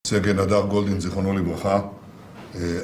סגן הדר גולדין, זיכרונו לברכה,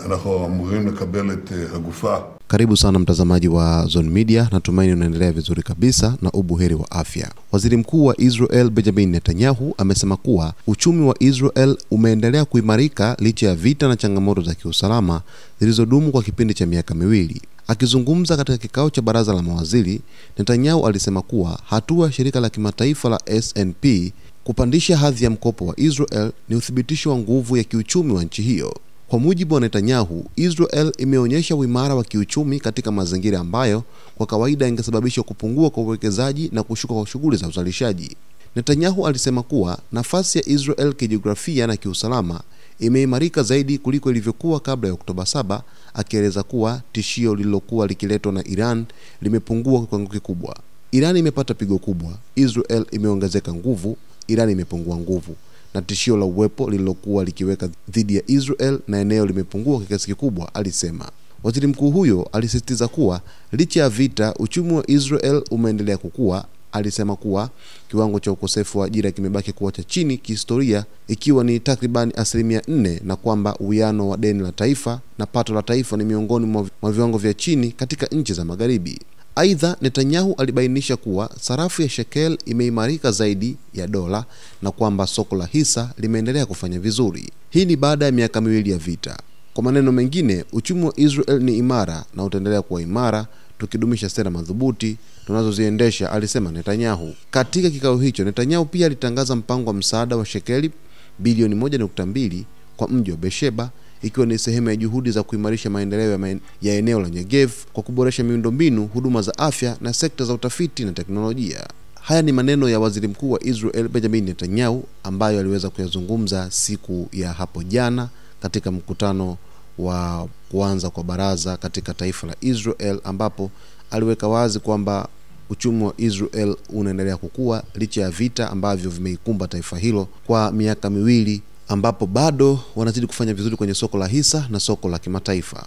אנחנו אמורים לקבל את הגופה. Karibu sana mtazamaji wa Zone Media, natumaini unaendelea vizuri kabisa na ubuheri wa afya. Waziri Mkuu wa Israel Benjamin Netanyahu amesema kuwa uchumi wa Israel umeendelea kuimarika licha ya vita na changamoto za kiusalama zilizodumu kwa kipindi cha miaka miwili. Akizungumza katika kikao cha baraza la mawaziri, Netanyahu alisema kuwa hatua ya shirika la kimataifa la S&P kupandisha hadhi ya mkopo wa Israel ni uthibitisho wa nguvu ya kiuchumi wa nchi hiyo. Kwa mujibu wa Netanyahu, Israel imeonyesha uimara wa kiuchumi katika mazingira ambayo kwa kawaida ingesababisha kupungua kwa uwekezaji na kushuka kwa shughuli za uzalishaji. Netanyahu alisema kuwa nafasi ya Israel kijiografia na kiusalama imeimarika zaidi kuliko ilivyokuwa kabla ya Oktoba 7, akieleza kuwa tishio lililokuwa likiletwa na Iran limepungua kwa kiwango kikubwa. Iran imepata pigo kubwa, Israel imeongezeka nguvu, Iran imepungua nguvu, na tishio la uwepo lililokuwa likiweka dhidi ya Israel na eneo limepungua kwa kiasi kikubwa, alisema. Waziri mkuu huyo alisisitiza kuwa licha ya vita, uchumi wa Israel umeendelea kukua. Alisema kuwa kiwango cha ukosefu wa ajira kimebaki kuwa cha chini kihistoria, ikiwa ni takriban 4%, na kwamba uwiano wa deni la taifa na pato la taifa ni miongoni mwa viwango vya chini katika nchi za magharibi. Aidha, Netanyahu alibainisha kuwa sarafu ya shekel imeimarika zaidi ya dola na kwamba soko la hisa limeendelea kufanya vizuri. Hii ni baada ya miaka miwili ya vita. Kwa maneno mengine, uchumi wa Israel ni imara na utaendelea kuwa imara tukidumisha sera madhubuti tunazoziendesha, alisema Netanyahu. Katika kikao hicho, Netanyahu pia alitangaza mpango wa msaada wa shekeli bilioni 1.2 kwa mji wa Beersheba, ikiwa ni sehemu ya juhudi za kuimarisha maendeleo ya eneo la Negev kwa kuboresha miundombinu, huduma za afya na sekta za utafiti na teknolojia. Haya ni maneno ya Waziri Mkuu wa Israel Benjamin Netanyahu ambayo aliweza kuyazungumza siku ya hapo jana katika mkutano wa kuanza kwa baraza katika taifa la Israel, ambapo aliweka wazi kwamba uchumi wa Israel unaendelea kukua licha ya vita ambavyo vimeikumba taifa hilo kwa miaka miwili, ambapo bado wanazidi kufanya vizuri kwenye soko la hisa na soko la kimataifa.